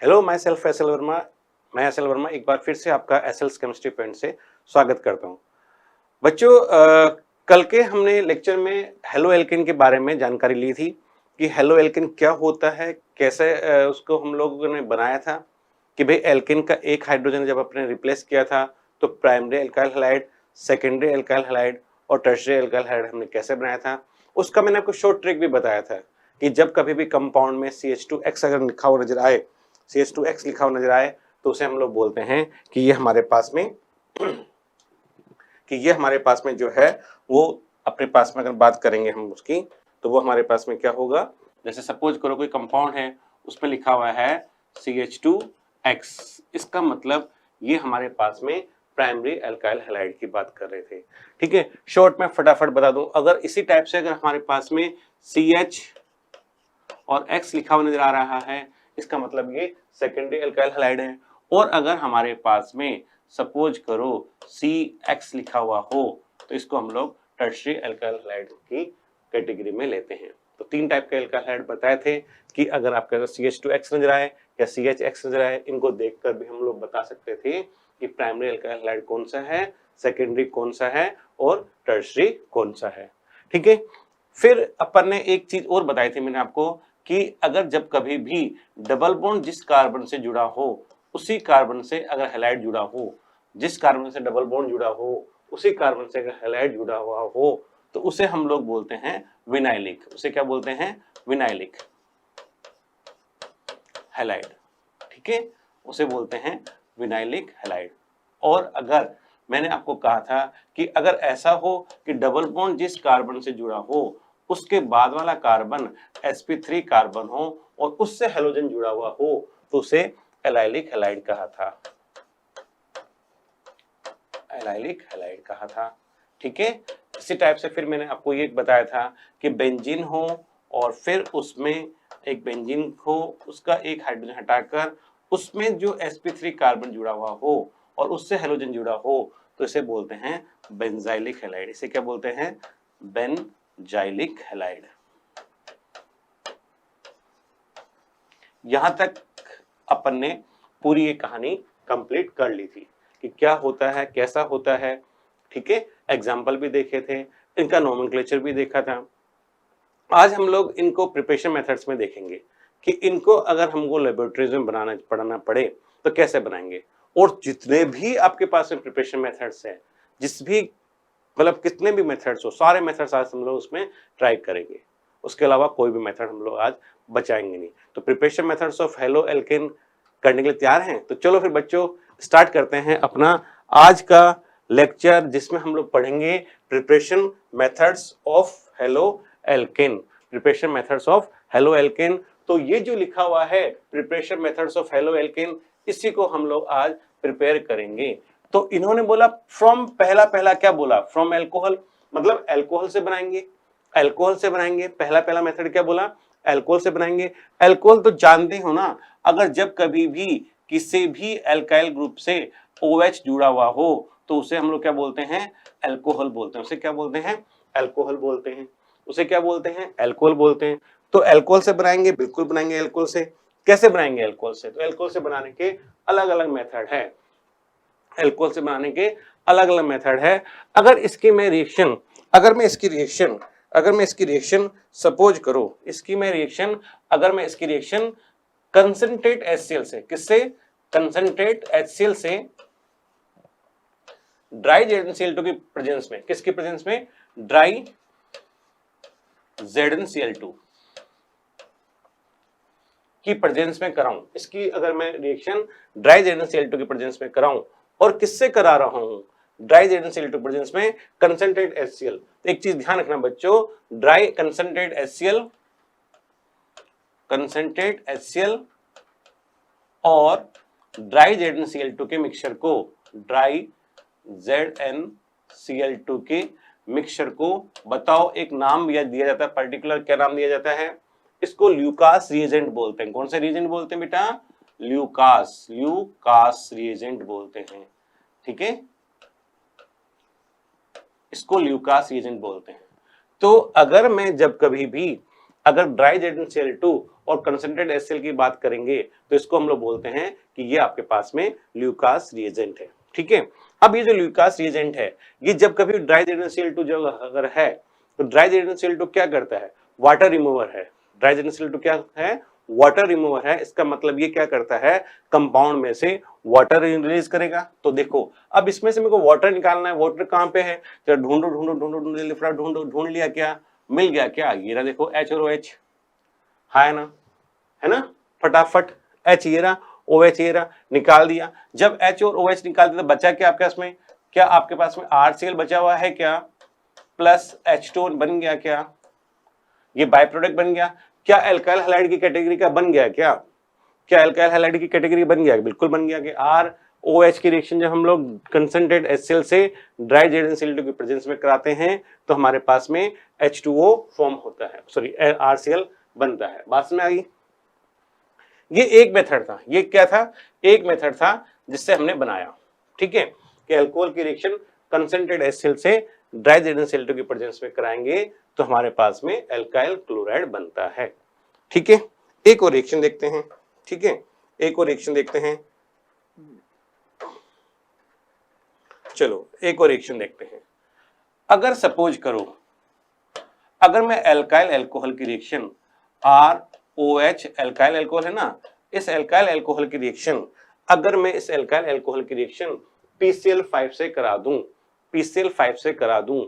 Hello, my self S L Verma. मैं S L Verma एक बार फिर से आपका एस एल केमिस्ट्री पॉइंट से स्वागत करता हूँ। बच्चों, कल के हमने लेक्चर में हेलो एल्केन के बारे में जानकारी ली थी कि हेलो एल्केन क्या होता है, कैसे उसको हम लोगों ने बनाया था कि भाई एल्केन का एक हाइड्रोजन जब अपने रिप्लेस किया था तो primary alkyl halide, secondary alkyl halide और टर्शियरी एल्काइल हैलाइड हमने कैसे बनाया था। उसका मैंने आपको शॉर्ट ट्रिक भी बताया था कि जब कभी भी कंपाउंड में CH2X अगर लिखा हुआ नजर आए, CH2X लिखा हुआ नजर आए तो उसे हम लोग बोलते हैं कि ये हमारे पास में जो है वो अपने पास में अगर बात करेंगे हम उसकी तो वो हमारे पास में क्या होगा। जैसे सपोज करो कोई कंपाउंड है, उसमें लिखा हुआ है CH2X, इसका मतलब ये हमारे पास में प्राइमरी एल्काइल हैलाइड की बात कर रहे थे। ठीक है, शॉर्ट में फटाफट बता दूं, अगर इसी टाइप से अगर हमारे पास में CH और X लिखा हुआ नजर आ रहा है, इसका मतलब ये सेकेंडरी एल्काइल हैलाइड है। और अगर हमारे पास में सपोज करो CX लिखा हुआ हो तो इसको हम लोग टर्शियरी एल्काइल हैलाइड की कैटेगरी में लेते हैं। तो तीन टाइप के एल्काइल हैलाइड बताए थे कि अगर आपके अगर CH2X नजर आए या CHX नजर आए, इनको देखकर भी हम लोग बता सकते थे कि प्राइमरी एल्काइल हैलाइड कौन सा है, सेकेंडरी कौन सा है और टर्शियरी कौन सा है। ठीक है, फिर अपन ने एक चीज और बताई थी मैंने आपको कि अगर जब कभी भी डबल बॉन्ड जिस कार्बन से जुड़ा हो उसी कार्बन से अगर हैलाइड जुड़ा हो, जिस कार्बन से डबल बॉन्ड जुड़ा हो उसी कार्बन से अगर हैलाइड जुड़ा हुआ हो तो उसे हम लोग बोलते हैं विनाइलिक। उसे क्या बोलते हैं? Vinylic halide. ठीक है, उसे बोलते हैं विनाइलिक हैलाइड। और अगर मैंने आपको कहा था कि अगर ऐसा हो कि डबल बॉन्ड जिस कार्बन से जुड़ा हो उसके बाद वाला कार्बन sp3 कार्बन हो और उससे हेलोजन जुड़ा हुआ हो तो उसे एलाइलिक हैलाइड कहा था। एलाइलिक हैलाइड कहा था। ठीक है, इसी टाइप से फिर मैंने आपको ये बताया था कि बेंजीन हो और फिर उसमें एक बेंजीन हो, उसका एक हाइड्रोजन हटाकर उसमें जो sp3 कार्बन जुड़ा हुआ हो और उससे हेलोजन जुड़ा हो तो इसे बोलते हैं बेंजाइलिक हैलाइड। इसे क्या बोलते हैं? Benzylic halide. यहां तक अपन ने पूरी ये कहानी कंप्लीट कर ली थी कि क्या होता है, कैसा होता है। ठीक है, एग्जाम्पल भी देखे थे, इनका नोमेनक्लेचर भी देखा था। आज हम लोग इनको प्रिपरेशन मेथड्स में देखेंगे कि इनको अगर हमको लेबोरेटरीज में पढ़ाना पड़े तो कैसे बनाएंगे। और जितने भी आपके पास में प्रिपरेशन मेथड्स हैं, जिस भी मतलब कितने भी मेथड्स हो, सारे मेथड्स आज हम लोग उसमें ट्राई करेंगे। उसके अलावा कोई भी मेथड हम लोग आज बचाएंगे नहीं। तो preparation methods of halo alkane करने के लिए तैयार हैं? तो चलो फिर बच्चों स्टार्ट करते हैं अपना आज का लेक्चर, जिसमें हम लोग पढ़ेंगे preparation methods of halo alkane. Preparation methods of halo alkane. तो ये जो लिखा हुआ है preparation methods of halo alkane, इसी को हम लोग आज प्रिपेयर करेंगे। तो इन्होंने बोला फ्रॉम, पहला क्या बोला? फ्रॉम एल्कोहल, मतलब एल्कोहल से बनाएंगे। एल्कोहल से बनाएंगे, पहला मेथड क्या बोला? एल्कोहल से बनाएंगे। एल्कोहल तो जानते हो ना, अगर जब कभी भी किसी भी एल्काइल ग्रुप से OH जुड़ा हुआ हो तो उसे हम लोग क्या बोलते हैं? एल्कोहल बोलते हैं। उसे क्या बोलते हैं? एल्कोहल बोलते हैं। उसे क्या बोलते हैं? एल्कोहल बोलते हैं। तो एल्कोहल से बनाएंगे, बिल्कुल बनाएंगे एल्कोहल से। कैसे बनाएंगे एल्कोहल से? तो एल्कोहल से बनाने के अलग अलग मेथड है। एल्कोहल से बनाने के अलग अलग मेथड है। अगर इसकी मैं रिएक्शन सपोज करो, अगर मैं इसकी रिएक्शन कंसंट्रेट HCl से, किससे? कंसंट्रेट HCl से ड्राई ZnCl2 की प्रेजेंस में, किसकी प्रेजेंस में? ड्राई ZnCl2 की प्रेजेंस में कराऊं। इसकी अगर मैं रिएक्शन ड्राई ZnCl2 की प्रेजेंस में कराऊं और किससे करा रहा हूं? ड्राई ZnCl2 प्रेजेंस में कंसंट्रेट HCl। तो एक चीज ध्यान रखना बच्चों, ड्राई कंसंट्रेट HCl और ड्राई ZnCl2 के मिक्सचर को, ड्राई ZnCl2 के मिक्सचर को बताओ एक नाम दिया जाता है, पर्टिकुलर क्या नाम दिया जाता है? इसको ल्यूकास रिएजेंट बोलते हैं। कौन से रिएजेंट बोलते हैं बेटा? ल्यूकास रिएजेंट बोलते हैं। ठीक है, इसको ल्यूकास रिएजेंट बोलते हैं। तो अगर मैं जब कभी भी अगर ड्राई ZnCl2 और कंसंट्रेट HCl की बात करेंगे तो इसको हम लोग बोलते हैं कि ये आपके पास में ल्यूकास रिएजेंट है। ठीक है, अब ये जो ल्यूकास रिएजेंट है ये जब कभी डाइजेनेसिल-2 जो अगर है तो डाइजेनेसिल-2 क्या करता है, वाटर रिमूवर है। डाइजेनेसिल-2 क्या है, वाटर रिमूवर है। इसका मतलब ये क्या करता है, कंपाउंड में से वाटर रिलीज करेगा। तो देखो अब इसमें से मेरे को वाटर निकालना है, वाटर कहाँ पे है, तो ढूंढो ढूंढो ढूंढो ढूंढो लिफड़ा ढूंढो, ढूंढ लिया, क्या मिल गया, क्या ये रहा, देखो H और OH है ना, फटाफट H ये रहा, OH ये रहा, निकाल दिया। जब H और OH निकाल दिया तो बचा क्या आपके पास में, क्या आपके पास में RCl बचा हुआ है क्या, प्लस H2 बन गया, क्या ये बाय प्रोडक्ट बन गया, क्या एल्काइल हैलाइड की कैटेगरी का बन गया, क्या एल्काइल हैलाइड की कैटेगरी बन गया, बिल्कुल बन गया। कि ROH की रिएक्शन जब हम लोग कंसंट्रेट HCl से डाइजेनेसिल-2 की प्रेजेंस में कराते हैं तो हमारे पास में H2O फॉर्म होता है, सॉरी RCl बनता है। बात में आ गई। ये एक मेथड था, ये क्या था, एक मेथड था जिससे हमने बनाया। ठीक है, कि अल्कोहल की रिएक्शन कंसंट्रेट HCl से डाइजेनेसिल-2 की प्रेजेंस में कराएंगे तो हमारे पास में एल्काइल क्लोराइड बनता है। ठीक है, एक और रिएक्शन देखते हैं। ठीक है, एक और रिएक्शन देखते हैं, चलो एक और रिएक्शन देखते हैं। अगर सपोज करो, अगर मैं एल्काइल अल्कोहल की रिएक्शन ROH एल्काइल अल्कोहल है ना, इस एल्काइल अल्कोहल की रिएक्शन अगर मैं इस एल्काइल अल्कोहल की रिएक्शन PCl5 से करा दूं, PCl5 से करा दूं,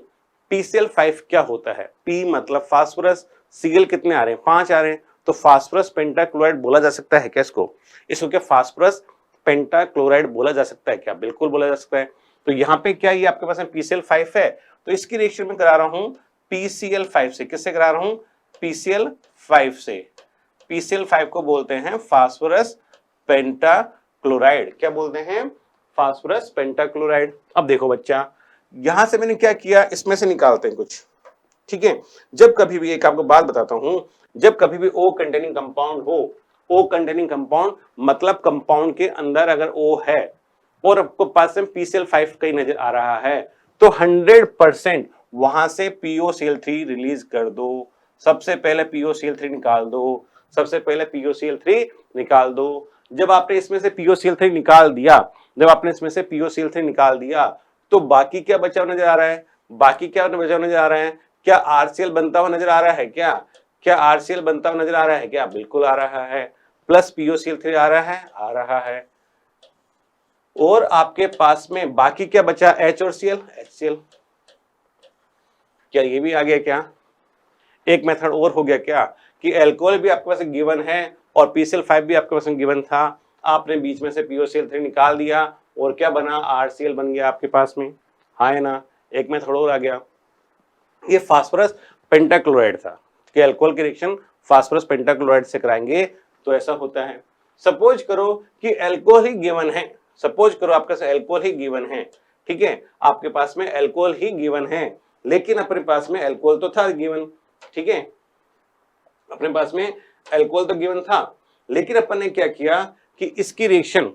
PCl5 क्या होता है, P मतलब फास्फोरस, Cl कितने आ रहे हैं, 5 आ रहे हैं, तो फास्फोरस पेंटाक्लोराइड बोला जा सकता है क्या इसको, इसको क्या फास्फोरस पेंटाक्लोराइड बोला जा सकता है क्या, बिल्कुल बोला जा सकता है। तो यहाँ पे क्या ये आपके पास में PCl5 है, तो इसकी रिएक्शन में करा रहा हूं PCl5 से, किससे करा रहा हूं, PCl5 से। PCl5 को बोलते हैं फास्फोरस पेंटाक्लोराइड, क्या बोलते हैं, फास्फोरस पेंटाक्लोराइड। अब देखो बच्चा, यहां से मैंने क्या किया, इसमें से निकालते हैं कुछ। ठीक है, जब कभी भी, एक आपको बात बताता हूं, जब कभी भी O कंटेनिंग कंपाउंड हो, O कंटेनिंग कंपाउंड मतलब कंपाउंड के अंदर अगर O है और आपको पास में PCl5 कहीं नजर आ रहा है तो 100% वहां से POCl3 रिलीज कर दो। सबसे पहले POCl3 निकाल दो, सबसे पहले POCl3 निकाल दो। जब आपने इसमें से POCl3 निकाल दिया, जब आपने इसमें से POCl3 निकाल दिया तो बाकी क्या बचा हुआ नजर आ रहा है, बाकी क्या बचा हुआ नजर आ रहा है, क्या RCl बनता हुआ नजर आ रहा है, क्या RCl बनता हुआ नजर आ रहा है, क्या बिल्कुल आ रहा है, प्लस POCl3 आ रहा है, आ रहा है। और आपके पास में बाकी क्या बचा, H और Cl, HCl, क्या ये भी आ गया, क्या एक मेथड और हो गया, क्या कि अल्कोहल भी आपके पास गिवन है और PCl5 भी आपके पास गिवन था, आपने बीच में से POCl3 निकाल दिया और क्या बना, RCl बन गया आपके पास में, हाँ है ना, एक मेथड और आ गया। ये फास्फोरस पेंटाक्लोराइड था कि अल्कोहल की रिएक्शन फास्फोरस पेंटाक्लोराइड से कराएंगे तो ऐसा होता है। सपोज करो कि अल्कोहल ही गिवन है, सपोज करो आपके पास अल्कोहल ही गिवन है, ठीक है, आपके पास में अल्कोहल ही गिवन है, लेकिन अपने पास में अल्कोहल तो था गिवन, ठीक है, अपने पास में अल्कोहल तो गिवन था, लेकिन अपन ने क्या किया कि इसकी रिएक्शन,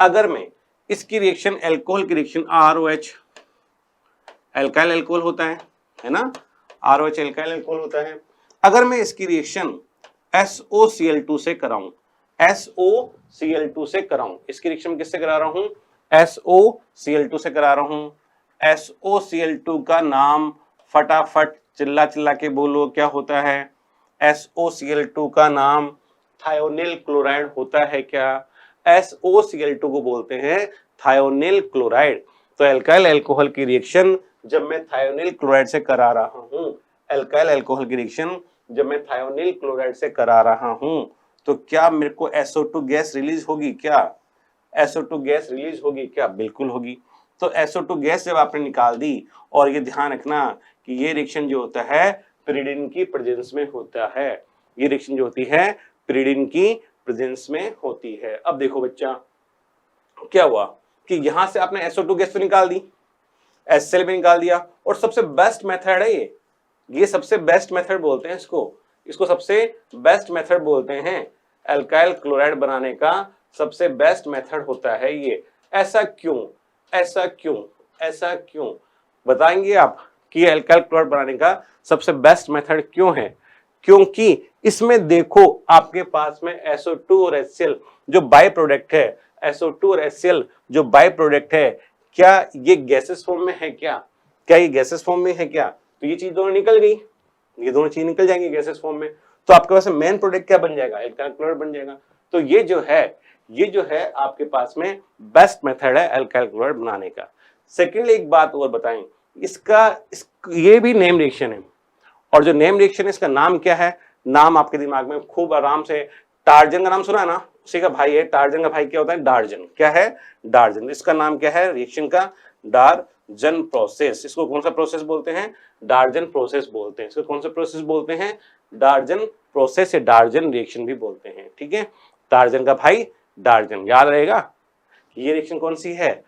अगर मैं इसकी रिएक्शन अल्कोहल की रिएक्शन ROH एल्काइल अल्कोहल होता है ना, ROH एल्काइल अल्कोहल होता है, अगर मैं इसकी रिएक्शन SOCl2 से कराऊं, SOCl2 से कराऊं, इसकी रिएक्शन किससे करा रहा हूं, SOCl2 से करा रहा हूं। SOCl2 का नाम फटाफट चिल्ला चिल्ला के बोलो क्या होता है, SOCl2 का नाम थायोनिल क्लोराइड होता है क्या, SOCl2 को बोलते हैं थायोनिल क्लोराइड। तो एल्काइल अल्कोहल की रिएक्शन जब मैं थायोनिल क्लोराइड से करा रहा हूं, एल्काइल अल्कोहल की रिएक्शन जब मैं थायोनिल क्लोराइड से करा रहा हूं तो क्या मेरे को SO2 गैस रिलीज होगी, क्या SO2 गैस रिलीज होगी, क्या बिल्कुल होगी। तो SO2 गैस जब आपने निकाल दी, और ये ध्यान रखना कि ये रिएक्शन जो होता है पिरिडिन की प्रेजेंस में होता है, ये रिएक्शन जो होती है पिरिडिन की प्रेजेंस में होती है। अब देखो बच्चा क्या हुआ कि यहां से आपने SO2 गैस तो निकाल दी, HCl भी निकाल दिया, और सबसे बेस्ट मेथड है ये सबसे बेस्ट मेथड बोलते हैं इसको सबसे बेस्ट मेथड बोलते हैं, एल्काइल क्लोराइड बनाने का सबसे बेस्ट मेथड होता है ये। ऐसा क्यों, ऐसा क्यों, ऐसा क्यों बताएंगे आप कि एल्काइल क्लोराइड बनाने का सबसे बेस्ट मेथड क्यों है, क्योंकि इसमें देखो आपके पास में SO2 और HCl जो बाय प्रोडक्ट है, SO2 और HCl जो बाय प्रोडक्ट है, क्या ये गैसेस फॉर्म में है क्या ये गैसेस फॉर्म में है क्या? तो ये चीज दोनों निकल गई, ये दोनों चीज निकल जाएंगी गैसेस फॉर्म में, तो आपके पास मेन प्रोडक्ट क्या बन जाएगा? एल्काइल क्लोराइड बन जाएगा। तो ये जो है आपके पास में बेस्ट मेथड है एल्काइल क्लोराइड बनाने का। सेकेंडली एक बात और बताएं, ये भी नेम रिएक्शन है, और जो नेम रिएक्शन है इसका नाम क्या है? नाम आपके दिमाग में खूब आराम से, टार्जन का नाम सुना है ना, उसी का भाई है। टार्जन का भाई क्या होता है? डार्जन। क्या है? डार्जन। इसका नाम क्या है रिएक्शन का? डार्जन प्रोसेस। इसको कौन सा प्रोसेस बोलते हैं? डार्जन प्रोसेस बोलते हैं। इसको कौन सा प्रोसेस बोलते हैं? डार्जन प्रोसेस या डार्जन रिएक्शन भी बोलते हैं। ठीक है, टार्जन का भाई डार्जन, याद रहेगा। ये रिएक्शन कौन सी है?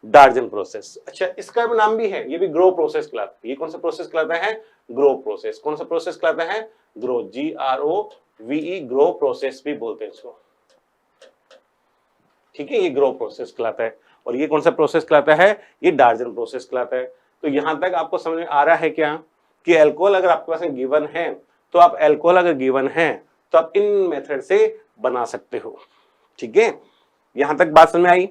डार्जन प्रोसेस। अच्छा, इसका भी नाम भी है, ये भी ग्रो प्रोसेस कहलाता है। ये कौन सा प्रोसेस कहलाता है? Grow process. कौन सा प्रोसेस कहलाता है? ग्रो, GROVE, ग्रो प्रोसेस भी बोलते हैं इसको। ठीक है, ये ग्रो प्रोसेस कहलाता है। और ये कौन सा प्रोसेस कहलाता है? ये डार्जन प्रोसेस कहलाता है। तो यहां तक आपको समझ में आ रहा है क्या कि अल्कोहल अगर आपके पास गिवन है, तो आप अल्कोहल अगर गिवन है तो आप इन मेथड से बना सकते हो। ठीक है, यहां तक बात समझ में आई?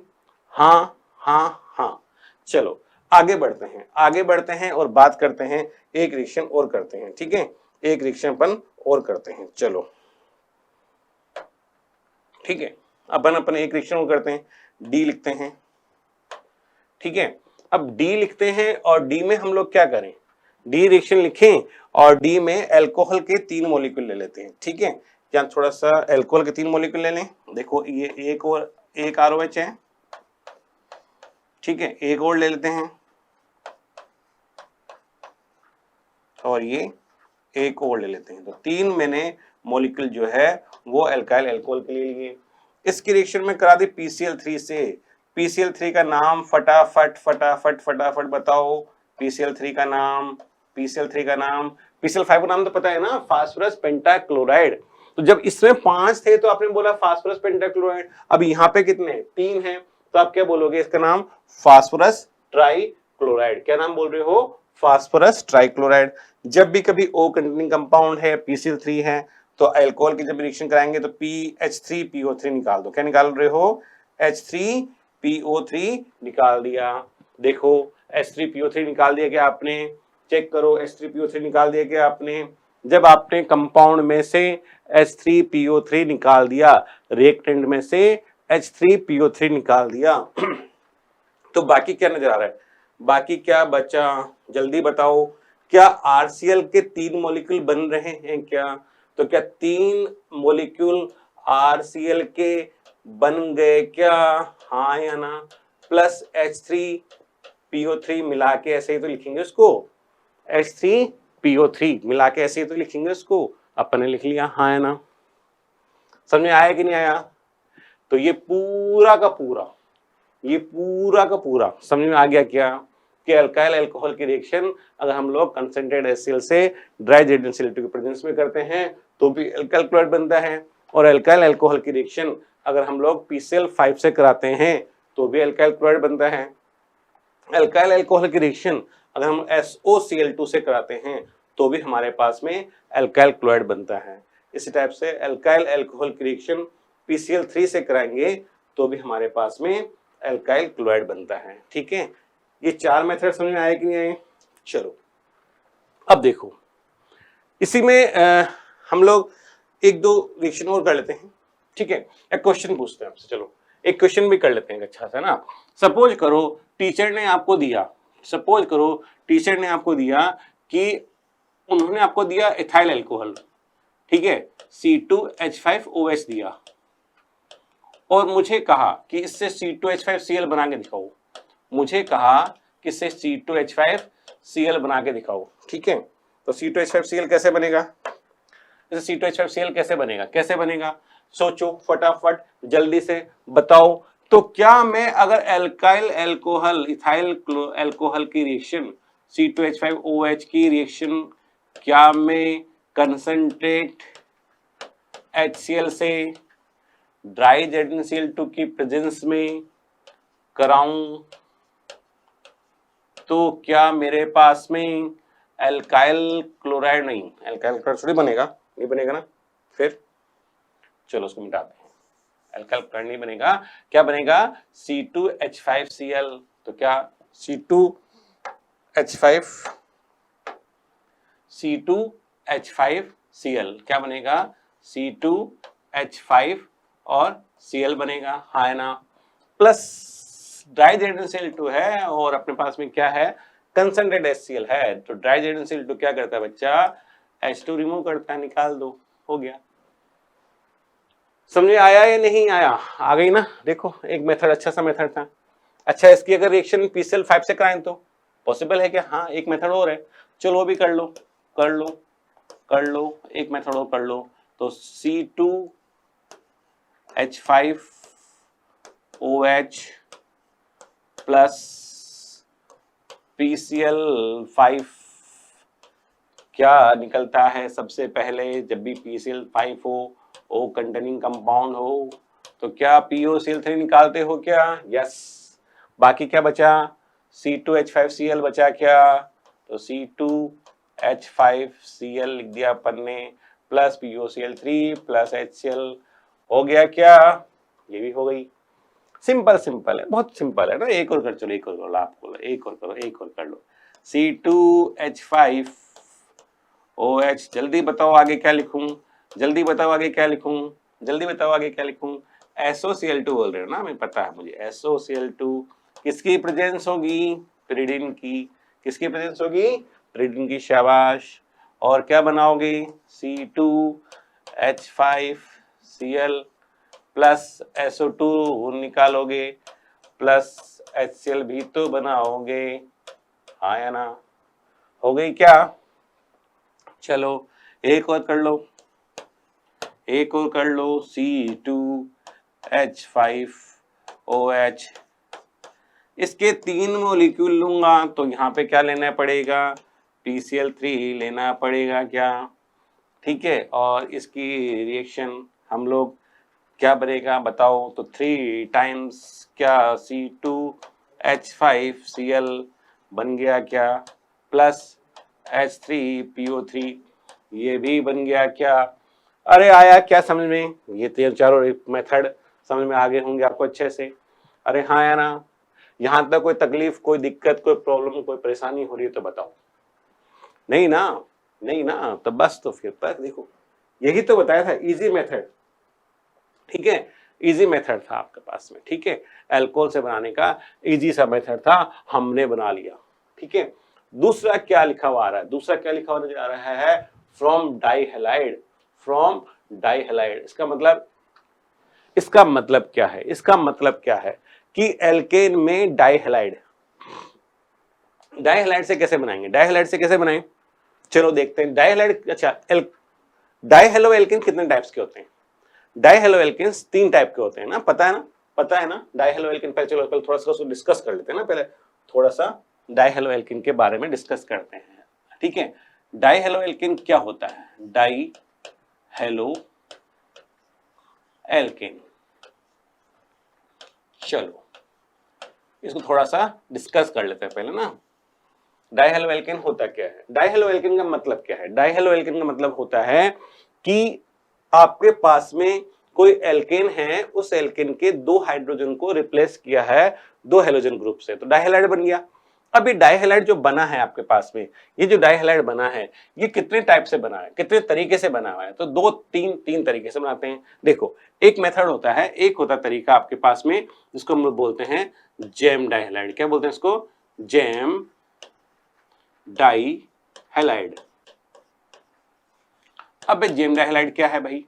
हाँ हाँ हाँ। चलो आगे बढ़ते हैं और बात करते हैं, एक रिएक्शन और करते हैं। ठीक है, एक रिएक्शन अपन और करते हैं। चलो ठीक है, अपन एक रिएक्शन और करते हैं, डी लिखते हैं। ठीक है, अब डी लिखते हैं और डी में हम लोग क्या करें? डी रिएक्शन लिखें और डी में अल्कोहल के 3 मॉलिक्यूल ले लेते हैं। ठीक है, यहाँ थोड़ा सा अल्कोहल के 3 मॉलिक्यूल ले लें। देखो ये एक ROH है। ठीक है, एक और ले लेते हैं और ये एक और ले लेते हैं। तो 3 मैंने मॉलिक्यूल जो है वो अल्काइल अल्कोहल के लिए लिए। इसकी रिएक्शन में करा दी PCl3 से। PCl3 का नाम फटाफट बताओ। PCl3 का नाम, PCl3 का नाम, PCl5 का नाम तो पता है ना, फास्फोरस पेंटाक्लोराइड। तो जब इसमें 5 थे तो आपने बोला फास्फोरस पेंटाक्लोराइड। अब यहाँ पे कितने? 3 हैं, तो आप क्या बोलोगे? इसका नाम फास्फोरस ट्राइक्लोराइड। क्या नाम बोल रहे हो? Phosphorus trichloride. जब भी कभी O कंटेनिंग कंपाउंड है, PCl3 है, तो अल्कोहल की जब रिएक्शन कराएंगे तो PH3PO3 निकाल दो। क्या निकाल रहे हो? H3PO3 निकाल दिया। देखो H3PO3 निकाल दिया क्या आपने? चेक करो, H3PO3 निकाल दिया क्या आपने? जब आपने कंपाउंड में से H3PO3 निकाल दिया, रिएक्टेंट में से H3PO3 निकाल दिया तो बाकी क्या नजर आ रहा है? बाकी क्या बचा? जल्दी बताओ। क्या RCl के 3 मॉलिक्यूल बन रहे हैं क्या? तो क्या 3 मॉलिक्यूल RCl के बन गए क्या? हाँ या ना? प्लस H3PO3 मिला के ऐसे ही तो लिखेंगे उसको। H3PO3 मिला के ऐसे ही तो लिखेंगे उसको। अपन ने लिख लिया, हाँ या ना? समझ में आया कि नहीं आया? तो ये पूरा का पूरा समझ में आ गया क्या कि अल्काइल अल्कोहल की रिएक्शन अगर हम लोग कंसंट्रेटेड HCl से ड्राई जेड SCl2 के प्रेजेंस में करते हैं तो भी अल्काइल क्लोराइड बनता है, और अल्काइल अल्कोहल की रिएक्शन अगर हम लोग PCl5 से कराते हैं तो भी अल्काइल क्लोराइड बनता है। अल्काइल अल्कोहल की रिएक्शन अगर हम SOCl2 से कराते हैं तो भी हमारे पास में अल्काइल क्लोराइड बनता है। इसी टाइप से अल्काइल अल्कोहल की रिएक्शन PCl3 से कराएंगे तो भी हमारे पास में अल्काइल क्लोराइड बनता है। ठीक है, ये 4 मेथड समझ में आए कि नहीं आए? चलो अब देखो, इसी में हम लोग एक दो रिएक्शन और कर लेते हैं। ठीक है, एक क्वेश्चन पूछते हैं आपसे। चलो एक क्वेश्चन भी कर लेते हैं अच्छा सा ना। सपोज करो टीचर ने आपको दिया कि उन्होंने आपको दिया इथाइल अल्कोहल। ठीक है, C2H5OH दिया और मुझे कहा कि इससे C2H5Cl बना के दिखाओ। C2H5Cl बना के दिखाओ। ठीक है, तो C2H5Cl कैसे बनेगा? C2H5Cl कैसे बनेगा? सोचो फटाफट, जल्दी से बताओ। तो क्या मैं अगर अल्काइल अल्कोहल इथाइल अल्कोहल की रिएक्शन C2H5OH की रिएक्शन क्या मैं कंसंट्रेट HCl से ड्राई ZnCl2 की प्रेजेंस में कराऊं तो क्या मेरे पास में अल्काइल क्लोराइड नहीं, अल्काइल क्लोराइड थोड़ी बनेगा? नहीं बनेगा ना। फिर चलो उसको मिटाते हैं, एल्काइल कर्ण नहीं बनेगा, क्या बनेगा C2H5Cl। तो क्या C2H5Cl क्या बनेगा C2H5 और Cl बनेगा, हाँ है ना, प्लस डाइजेडन Cl2 है और अपने पास में क्या है कंसंट्रेटेड HCl है, तो डाइजेडन Cl2 क्या करता है बच्चा H2 रिमूव करता है, निकाल दो, हो गया। समझ में आया या नहीं आया, आ गई ना। देखो एक मेथड अच्छा सा मेथड था। अच्छा इसकी अगर रिएक्शन PCl5 से कराएं तो पॉसिबल है क्या, हाँ एक मेथड और है, चलो वो भी कर लो कर लो कर लो, एक मेथड और कर लो। तो C2H5OH प्लस PCl5 क्या निकलता है सबसे पहले, जब भी PCl5 हो O कंटेनिंग कंपाउंड हो तो क्या POCl3 निकालते हो क्या, यस। बाकी क्या बचा C2H5Cl बचा क्या, तो C2H5Cl लिख दिया अपन ने प्लस POCl3 प्लस HCl, हो गया क्या, ये भी हो गई। सिंपल सिंपल है, बहुत सिंपल है ना। एक और कर, चलो एक और करो, आपको एक और करो, एक और कर लो। C2H5OH, जल्दी बताओ आगे क्या लिखूं, जल्दी बताओ आगे क्या लिखूं, जल्दी बताओ आगे क्या लिखूं। SOCl2 बोल रहे हो ना, हमें पता है मुझे। SOCl2 किसकी प्रेजेंस होगी, पिरिडिन की। किसकी प्रेजेंस होगी, पिरिडिन की, शाबाश। और क्या बनाओगे C2H5Cl प्लस SO2 निकालोगे प्लस HCl भी तो बनाओगे, हाँ या ना, हो गई क्या। चलो एक और कर लो, एक और कर लो। C2H5OH, इसके 3 मॉलिक्यूल लूंगा तो यहाँ पे क्या लेना पड़ेगा, PCl3 लेना पड़ेगा क्या, ठीक है। और इसकी रिएक्शन हम लोग क्या बनेगा बताओ, तो 3 टाइम्स क्या C2H5Cl बन गया क्या, प्लस H3PO3 ये भी बन गया क्या। अरे आया क्या समझ में, ये तीन चारों मेथड समझ में आ गए होंगे आपको अच्छे से। अरे हाँ या ना, यहाँ तक कोई तकलीफ, कोई दिक्कत, कोई प्रॉब्लम, कोई परेशानी हो रही है तो बताओ। नहीं ना, नहीं ना, तो बस तो फिर पर देखो यही तो बताया था, इजी मेथड, ठीक है, इजी मेथड था आपके पास में, ठीक है, अल्कोहल से बनाने का इजी सा मेथड था, हमने बना लिया, ठीक है। दूसरा क्या लिखा हुआ आ रहा है, दूसरा क्या लिखा हुआ नजर आ रहा है, फ्रॉम डाइहैलाइड, फ्रॉम डाइहैलाइड। इसका मतलब, इसका मतलब क्या है, इसका मतलब क्या है कि एल्केन में डाइहैलाइड, डाइहैलाइड से कैसे बनाएंगे, डाइहैलाइड से कैसे बनाएं, चलो देखते हैं। डाइहैलाइड, अच्छा डाइहैलो एल्केन कितने टाइप्स के होते हैं, डाइहैलो एल्केन्स 3 टाइप के होते हैं ना, पता है ना, पता है ना डाइहैलो एल्केन। पहले चलो पहले थोड़ा सा उसको डिस्कस कर लेते हैं ना, पहले थोड़ा सा डाइहैलो एल्केन के बारे में डिस्कस करते हैं, ठीक है। डाइहैलो एल्केन क्या होता है, डाइहैलो एल्केन, चलो इसको थोड़ा सा डिस्कस कर लेते हैं पहले ना। डाइहैलो एल्केन होता क्या है, डाइहैलो एल्केन का मतलब क्या है, डाइहैलो एल्केन का मतलब होता है कि आपके पास में कोई एल्केन है, उस एल्केन के 2 हाइड्रोजन को रिप्लेस किया है 2 हेलोजन ग्रुप से, तो डाइहैलाइड बन गया। अब ये डाइहैलाइड जो बना है आपके पास में, ये जो डाइहैलाइड बना है ये कितने टाइप से बना है, कितने तरीके से बना हुआ है, तो 2-3 तरीके से बनाते हैं। देखो एक मेथड होता है, एक होता तरीका आपके पास में जिसको हम लोग बोलते हैं जैम डाइहैलाइड। क्या बोलते हैं इसको, जैम डाइहैलाइड। अब जैम डाइहैलाइड क्या है भाई,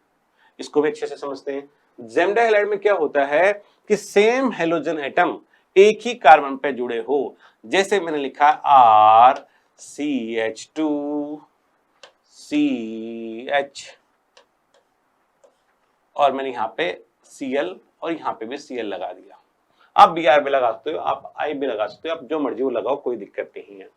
इसको भी अच्छे से समझते हैं। जैम डाइहैलाइड में क्या होता है कि सेम हेलोजन एटम एक ही कार्बन पे जुड़े हो, जैसे मैंने लिखा RCH2CH और मैंने यहाँ पे Cl और यहाँ पे भी Cl लगा दिया। आप Br भी लगा सकते हो, आप I भी लगा सकते हो, आप जो मर्जी वो लगाओ, कोई दिक्कत नहीं है,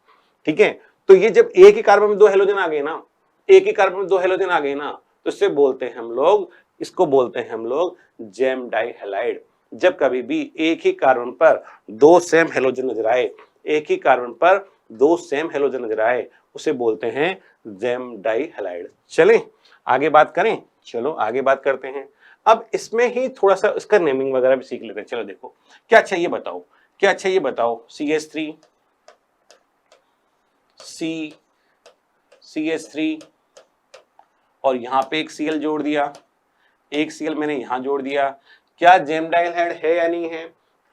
ठीक है। तो ये जब एक ही कार्बन में 2 हेलोजन आ गए ना, एक ही कार्बन में 2 हेलोजन आ गए ना, तो इससे बोलते हैं हम लोग, इसको बोलते हैं हम लोग जैम डाइहैलाइड। जब कभी भी एक ही कार्बन पर 2 सेम हेलोजन नजर आए, एक ही कार्बन पर 2 सेम हेलोजन नजर आए, उसे बोलते हैं जैम डाइहैलाइड। चलें आगे बात करें, चलो आगे बात करते हैं। अब इसमें ही थोड़ा सा इसका नेमिंग वगैरह भी सीख लेते हैं। चलो देखो क्या अच्छा ये बताओ, क्या अच्छा ये बताओ, CH3 CH3 और यहाँ पे एक Cl जोड़ दिया, एक Cl मैंने यहाँ जोड़ दिया। क्या जेम डाइहाइड है या नहीं है?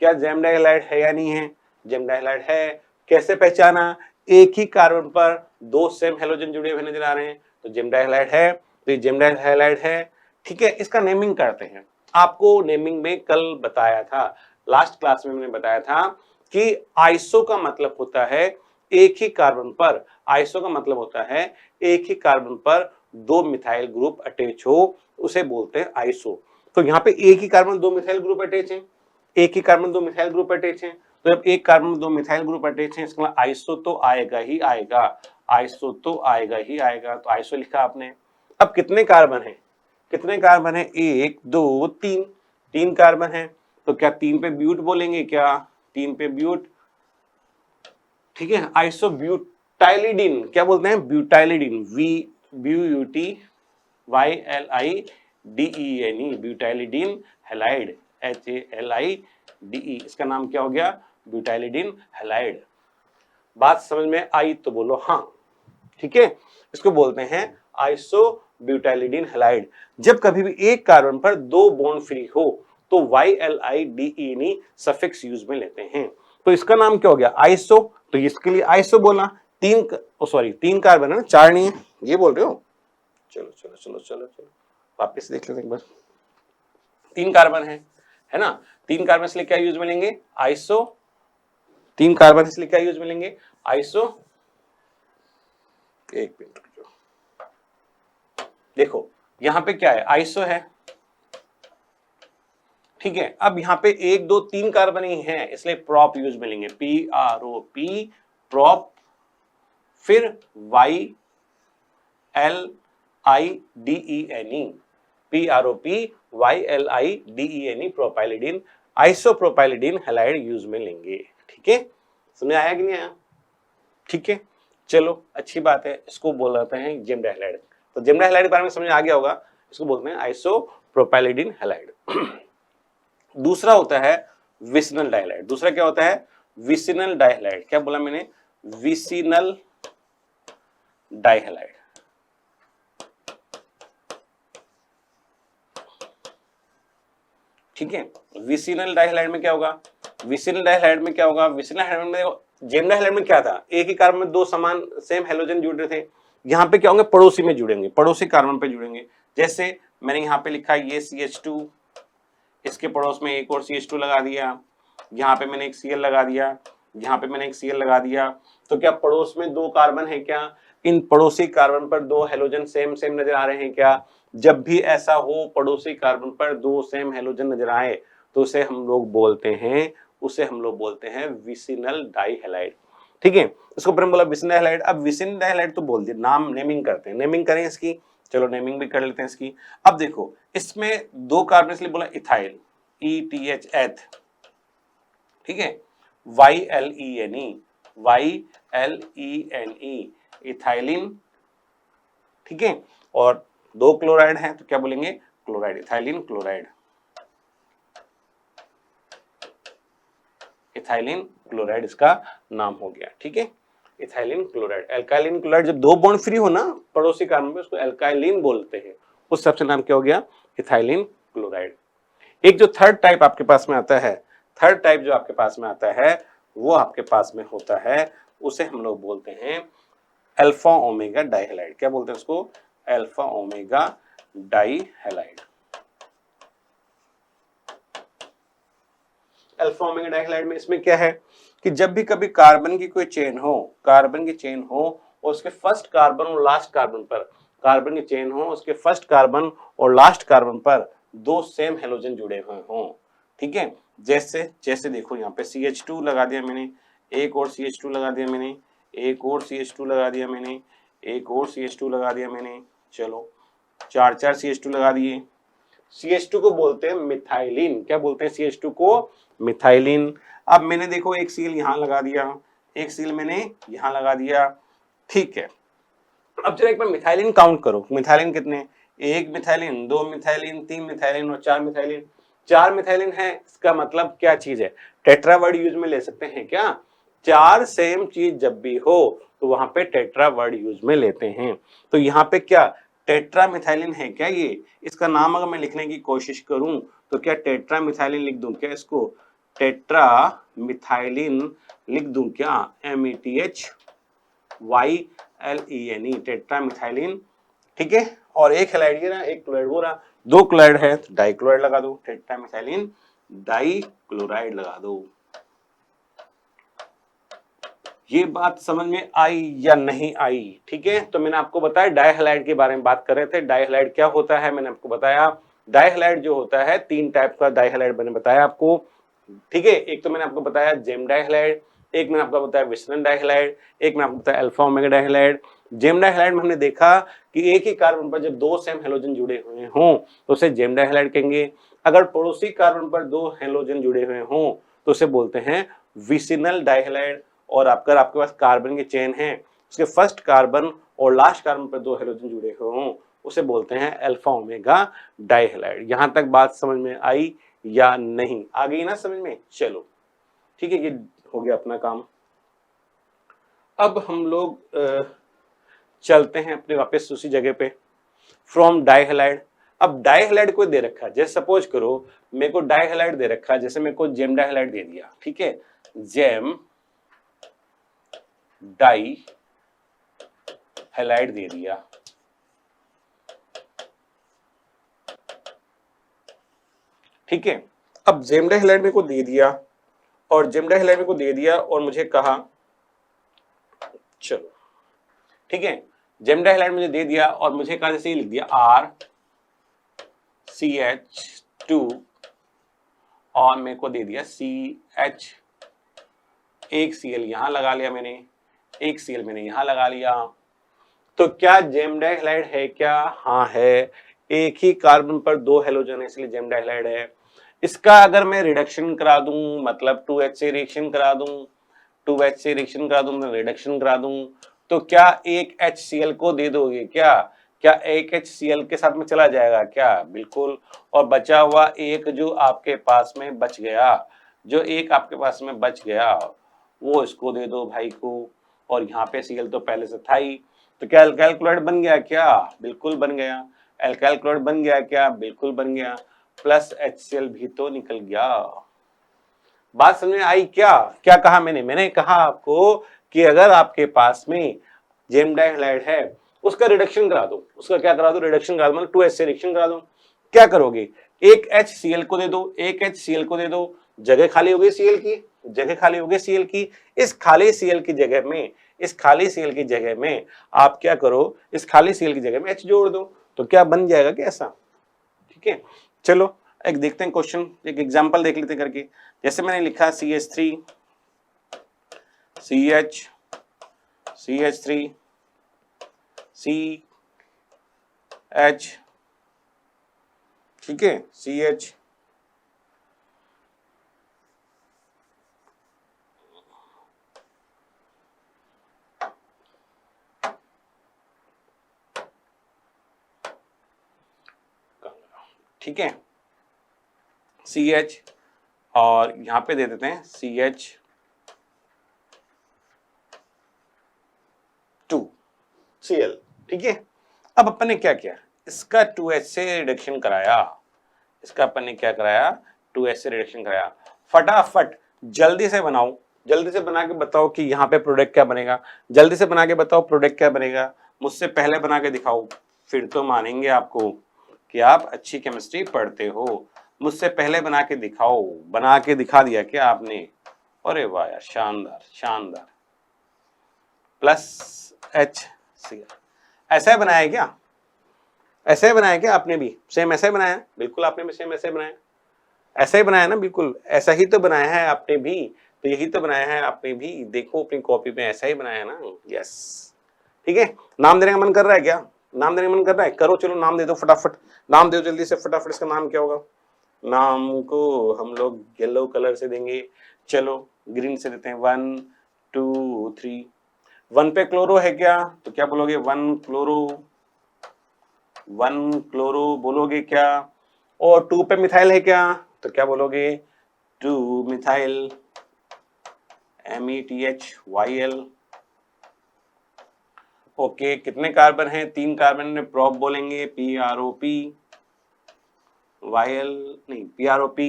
क्या जेम डाइहाइड है या नहीं है? जेम डाइहाइड है। कैसे पहचाना? एक ही कार्बन पर दो सेम हेलोजन जुड़े हुए नजर आ रहे हैं, तो जेम डाइहाइड है, तो ये जेम डाइहाइड है। ठीक है, इसका नेमिंग करते हैं। आपको नेमिंग में कल बताया था, लास्ट क्लास में मैंने बताया था कि आइसो का मतलब होता है एक ही कार्बन पर, आइसो का मतलब होता है एक ही कार्बन पर दो मिथाइल ग्रुप अटैच हो, उसे बोलते हैं आइसो। तो यहाँ पे एक ही कार्बन दो मिथाइल ग्रुप अटैच है, एक ही कार्बन दो मिथाइल ग्रुप अटैच है, तो जब एक कार्बन दो मिथाइल ग्रुप अटैच है इसका मतलब आइसो तो आएगा ही आएगा, आइसो तो आएगा ही आएगा। तो आइसो लिखा आपने। अब कितने कार्बन है? कितने कार्बन है? एक दो तीन, तीन कार्बन है, तो क्या तीन पे ब्यूट बोलेंगे? क्या तीन पे ब्यूट? ठीक है, आइसो ब्यूटाइलिडीन क्या बोलते हैं? ब्यूटाइलिडीन, BUTYLIDENE, ब्यूटाइलिडीन हैलाइड, HALIDE, इसका नाम क्या हो गया? ब्यूटाइलिडीन हैलाइड। बात समझ में आई तो बोलो हाँ। ठीक है, इसको बोलते हैं आइसो ब्यूटाइलिडीन हैलाइड। जब कभी भी एक कार्बन पर दो बॉन्ड फ्री हो तो YLIDENE सफिक्स यूज में लेते हैं। तो इसका नाम क्या हो गया? आइसो। तो इसके लिए आइसो बोला। तीन कार्बन है ना, चार नहीं है, ये बोल रहे हो? चलो चलो चलो चलो चलो वापस देख लेते हैं एक बार। तीन कार्बन है ना, तीन कार्बन इसलिए क्या यूज में लेंगे? आइसो। तीन कार्बन इसलिए क्या यूज में लेंगे? आइसो। एक मिनट रुको, देखो यहां पे क्या है? आइसो है। ठीक है, अब यहाँ पे एक दो तीन कार्बन ही है इसलिए प्रॉप यूज में लेंगे, PROP, प्रॉप। फिर YLIDENE, PROP YLIDENE, propylidene, isopropylidene halide use में लेंगे। ठीक है, समझ आया कि नहीं आया? ठीक है, चलो अच्छी बात है। इसको बोल रहे हैं जेम डाइहाइड। तो जेम डाइहाइड के बारे में समझ आ गया होगा, इसको बोलते हैं आइसोप्रोपाइलिडीन हैलाइड। दूसरा होता है विसिनल डाइहाइड। दूसरा क्या होता है? विसिनल डाइहाइड। क्या बोला मैंने? विसिनल डाइहाइड। ठीक है, विसिनल डाइहाइड में क्या होगा? विसिनल डाइहाइड में क्या होगा? विसिनल डाइहाइड में जेम डाइहाइड में क्या था? एक ही कार्बन में दो समान सेम हेलोजन जुड़ रहे थे। यहाँ पे क्या होंगे? पड़ोसी में जुड़ेंगे, पड़ोसी कार्बन पे जुड़ेंगे। जैसे मैंने यहाँ पे लिखा ये CH2, इसके पड़ोस में एक और CH2 लगा दिया, यहाँ पे मैंने एक Cl लगा दिया, यहाँ पे मैंने एक Cl लगा दिया। तो क्या पड़ोस में दो कार्बन है? क्या इन पड़ोसी कार्बन पर दो हेलोजन सेम सेम नजर आ रहे हैं? क्या जब भी ऐसा हो पड़ोसी कार्बन पर दो सेम हेलोजन नजर आए तो उसे हम लोग बोलते हैं विसिनल डाइहाइड। ठीक है, इसको पर बोला विसिनल डाइहाइड। अब विसिनल डाइहाइड तो बोल दिया, नाम नेमिंग करते हैं, नेमिंग करें इसकी। चलो नेमिंग भी कर लेते हैं इसकी। अब देखो इसमें दो कार्बन इसलिए बोला इथाइल, ETH, ठीक है, YLENE, इथाइलिन। ठीक है, और दो क्लोराइड हैं तो क्या बोलेंगे? Chloride, ethylene chloride, ethylene chloride इसका नाम हो गया। ठीक है, इथाइलिन क्लोराइड। एल्काइलिन क्लोराइड, जब दो बॉन्ड फ्री हो ना पड़ोसी कार्बन पे, उसको एल्काइलिन बोलते हैं। उस सबसे नाम क्या हो गया? Ethylene chloride. एक जो थर्ड टाइप आपके पास में आता है, थर्ड टाइप जो आपके पास में आता है वो आपके पास में होता है, उसे हम लोग बोलते हैं अल्फा ओमेगा डाइहाइड। क्या बोलते हैं उसको? अल्फा ओमेगा डाइहाइड। अल्फा ओमेगा डाइहाइड में इसमें क्या है कि जब भी कभी कार्बन की कोई चेन हो, कार्बन की चेन हो और उसके फर्स्ट कार्बन और लास्ट कार्बन पर, कार्बन की चेन हो उसके फर्स्ट कार्बन और लास्ट कार्बन पर दो सेम हेलोजन जुड़े हुए हों। ठीक है, जैसे देखो यहाँ पे CH2 लगा दिया मैंने, एक और CH2 लगा दिया मैंने, एक और CH2 लगा दिया मैंने, एक और CH2 लगा दिया मैंने। चलो चार चार CH2 लगा दिए। CH2 को बोलते हैं मिथाइलिन। क्या बोलते हैं CH2 को? मिथाइलिन। अब मैंने देखो एक सील यहां लगा दिया, एक सील मैंने यहां लगा दिया। ठीक है, अब जरा एक बार मिथाइलिन काउंट करो। मिथाइलिन कितने? एक मिथाइलिन, दो मिथाइलिन, तीन मिथाइलिन और चार मिथाइलिन। चार मिथाइलिन है, इसका मतलब क्या चीज है, टेट्रा वर्ड यूज में ले सकते हैं क्या? चार सेम चीज जब भी हो तो वहां पे टेट्रा वर्ड यूज में लेते हैं। तो यहाँ पे क्या टेट्रा मिथाइलिन है क्या ये? इसका नाम अगर मैं लिखने की कोशिश करूं तो क्या टेट्रा मिथाइलिन लिख दूं क्या इसको? टेट्रा मिथाइलिन लिख दूं क्या? METHYLENE, tetra methylene. ठीक है, और एक हैलाइड ये रहा, एक क्लोराइड वो रहा, दो क्लोराइड है तो डाइक्लोराइड लगा दो, टेट्रा मिथाइलिन डाइक्लोराइड लगा दो। ये बात समझ में आई या नहीं आई? ठीक है, तो मैंने आपको बताया डाइहैलाइड के बारे में बात कर रहे थे। डाइहैलाइड क्या होता है मैंने आपको बताया। डाइहैलाइड जो होता है, तीन टाइप का डाइहैलाइड मैंने बताया आपको। ठीक है, एक तो मैंने आपको बताया जेम डाइहैलाइड, एक मैंने आपको बताया विसरन डाइहैलाइड, एक मैंने आपको बताया अल्फा ओमेगा डाइहैलाइड। जेम डाइहैलाइड में हमने देखा कि एक ही कार्बन पर जब दो सेम हेलोजन जुड़े हुए हों तो उसे जेम डाइहैलाइड कहेंगे। अगर पड़ोसी कार्बन पर दो हेलोजन जुड़े हुए हों तो उसे बोलते हैं विसिनल डाइहैलाइड। और अगर आपके पास कार्बन की चेन है, उसके फर्स्ट कार्बन और लास्ट कार्बन पर दो हेलोजन जुड़े हुए हों, उसे बोलते हैं अल्फा ओमेगा डाइहैलाइड। यहां तक बात समझ में आई या नहीं? आ गई ना समझ में? चलो ठीक है, ये हो गया अपना काम। अब हम लोग चलते हैं अपने वापस उसी जगह पे, फ्रॉम डाइहैलाइड। अब डाइहैलाइड को दे रखा है, जैसे सपोज करो मेरे को डाइहैलाइड दे रखा है, जैसे मेरे को जेम डाइहैलाइड दे दिया। ठीक है, जेम डाई हैलाइड दे दिया। ठीक है, अब जेम डाइहैलाइड मेरे को दे दिया और जेम डाइहैलाइड मेरे को दे दिया और मुझे कहा चलो ठीक है, जेम डाइहैलाइड मुझे दे दिया और मुझे कहा जैसे लिख दिया RCH2 और मेरे को दे दिया CH, एक Cl यहां लगा लिया मैंने, एक Cl मैंने यहां लगा लिया। तो क्या जेम डाइहैलाइड है क्या? हाँ है, एक ही कार्बन पर दो हेलोजन है इसलिए जेम डाइहैलाइड है। इसका अगर मैं रिडक्शन करा दूं, मतलब 2H से रिएक्शन करा दूं, 2H से रिएक्शन करा दूं, मैं रिडक्शन करा दूं, तो क्या एक HCl को दे दोगे क्या? क्या एक HCl के साथ में चला जाएगा क्या? बिल्कुल। और बचा हुआ एक जो आपके पास में बच गया, जो एक आपके पास में बच गया वो इसको दे दो भाई को। और यहाँ पे Cl तो पहले से था ही, तो क्या अल्काइल क्लोराइड बन गया क्या? बिल्कुल बन गया। अल्काइल क्लोराइड बन गया क्या? बिल्कुल बन गया। प्लस HCl भी तो निकल गया। बात समझ में आई क्या? क्या कहा मैंने? मैंने कहा आपको कि अगर आपके पास में जेम डाइहैलाइड है उसका रिडक्शन करा दो, उसका क्या करा दो? रिडक्शन करा दो, मतलब 2H से रिएक्शन करा दो। क्या करोगे? एक HCl को दे दो, एक HCl को दे दो, जगह खाली हो गई Cl की, जगह खाली हो गई Cl की। इस खाली Cl की जगह में, इस खाली Cl की जगह में आप क्या करो, इस खाली Cl की जगह में H जोड़ दो, तो क्या बन जाएगा क्या ऐसा? ठीक है, चलो एक देखते हैं क्वेश्चन, एक एग्जांपल देख लेते हैं करके। जैसे मैंने लिखा CH3 CH CH3 CH, ठीक है, CH ठीक है, CH और यहां पे दे देते हैं CH2Cl। ठीक है, अब अपन ने क्या किया, इसका 2H से रिडक्शन कराया, इसका अपन ने क्या कराया, 2H से रिडक्शन कराया। फटाफट जल्दी से बनाओ, जल्दी से बना के बताओ कि यहाँ पे प्रोडक्ट क्या बनेगा। जल्दी से बना के बताओ प्रोडक्ट क्या बनेगा, मुझसे पहले बना के दिखाओ, फिर तो मानेंगे आपको कि आप अच्छी केमिस्ट्री पढ़ते हो। मुझसे पहले बना के दिखाओ। बना के दिखा दिया क्या आपने? अरे वाह यार, शानदार शानदार। प्लस HCl ऐसा ही बनाया है क्या? ऐसे ही बनाया क्या आपने भी? सेम ऐसे ही बनाया? बिल्कुल आपने भी सेम ऐसे बनाया, ऐसा ही बनाया ना, बिल्कुल ऐसा ही तो बनाया है आपने भी। तो यही तो बनाया है आपने भी, देखो अपनी कॉपी में ऐसा ही बनाया ना। यस, ठीक है। नाम देने का मन कर रहा है क्या? नाम देने का मन कर रहा है? करो, चलो नाम दे दो फटाफट, नाम दो जल्दी से फटाफट। इसका नाम क्या होगा? नाम को हम लोग येलो कलर से देंगे, चलो ग्रीन से देते हैं। 1 2 3। 1 पे क्लोरो है क्या? तो क्या बोलोगे? 1 क्लोरो, 1 क्लोरो बोलोगे क्या, और 2 पे मिथाइल है क्या, तो क्या बोलोगे 2 मिथाइल METHYL। ओके, कितने कार्बन हैं, 3 कार्बन में प्रोप बोलेंगे PROP YL, नहीं PROP,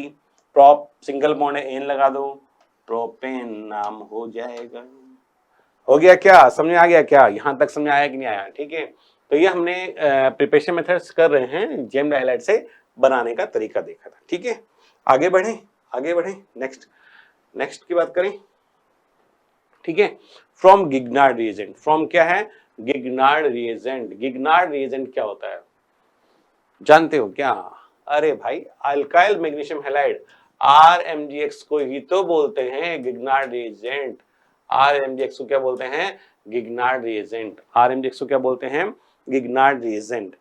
प्रोप सिंगल बॉन्ड है एन लगा दो, प्रोपेन नाम हो जाएगा। हो गया क्या, समझ में आ गया क्या, यहां तक समझ आया कि नहीं आया, ठीक है। तो ये हमने प्रिपरेशन मेथड्स कर रहे हैं जेम डाइलाइट से बनाने का तरीका देखा था, ठीक है। आगे बढ़े, आगे बढ़े, नेक्स्ट की बात करें, ठीक है। फ्रॉम गिगनार्ड रिएजेंट, फ्रॉम क्या है, गिगनार्ड रिएजेंट। गिगनार्ड रिएजेंट क्या होता है, जानते हो क्या, अरे भाई अल्काइल मैग्नीशियम हैलाइड RMgX को ही तो बोलते हैं गिगनार्ड रिएजेंट। RMgX को क्या बोलते हैं, गिगनार्ड रिएजेंट। RMgX को क्या बोलते हैं, गिगनार्ड रिएजेंट।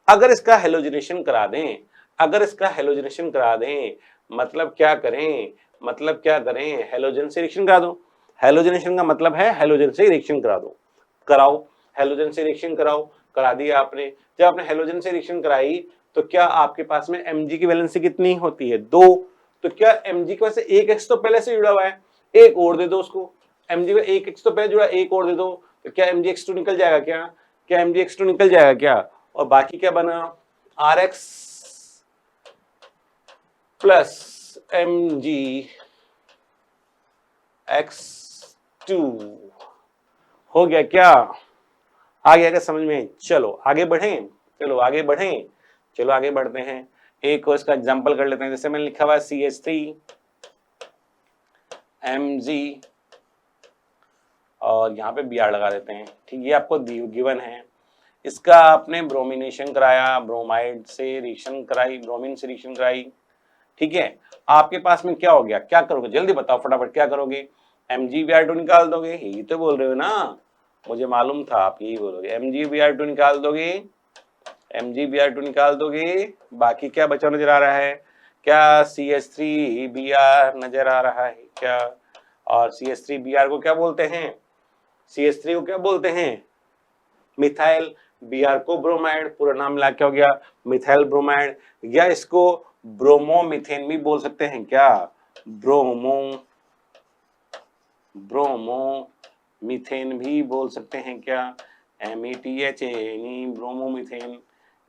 अगर इसका हेलोजनेशन करा दें, अगर इसका हेलोजनेशन करा दें, मतलब क्या करें, मतलब क्या करें, हेलोजन से रिएक्शन करा दो। हेलोजनेशन का मतलब है हेलोजन से रिएक्शन करा दो, कराओ, हेलोजन से रिएक्शन कराओ, करा दिया आपने। जब आपने हेलोजन से रिएक्शन कराई तो क्या आपके पास में Mg की वैलेंसी कितनी होती है, 2। तो क्या Mg के पास एक X तो पहले से जुड़ा हुआ है, एक और दे दो उसको। Mg में एक X तो पहले जुड़ा, एक और दे दो, तो क्या MgX2 निकल जाएगा क्या, क्या MgX2 निकल जाएगा क्या, और बाकी क्या बना Rx प्लस MgX2। हो गया क्या, आ गया क्या समझ में, चलो आगे बढ़ें, चलो आगे बढ़ें, चलो आगे बढ़ते हैं। एक और इसका एग्जांपल कर लेते हैं, जैसे मैंने लिखा हुआ है CH3 Mg और यहाँ पे Br लगा देते हैं, ठीक, ये आपको गिवन है। इसका आपने ब्रोमिनेशन कराया, ब्रोमाइड से रिएक्शन कराई, ब्रोमीन से रिएक्शन कराई, ठीक है। आपके पास में क्या हो गया, क्या करोगे जल्दी बताओ फटाफट, क्या करोगे, MgBr2 निकाल दोगे, यही तो बोल रहे हो ना, मुझे मालूम था आप यही बोलोगे, MgBr2 निकाल दोगे, MgBr2 निकाल दोगे, बाकी क्या बचा नजर आ रहा है, क्या CH3Br नजर आ रहा है क्या, और CH3Br को क्या बोलते हैं, CH3 को क्या बोलते हैं, मिथाइल, Br को ब्रोमाइड, पूरा नाम मिला क्या हो गया, मिथाइल ब्रोमाइड, या इसको ब्रोमोमिथेन भी बोल सकते हैं क्या, ब्रोमोमिथेन भी बोल सकते हैं क्या, METHANE ब्रोमोमिथेन,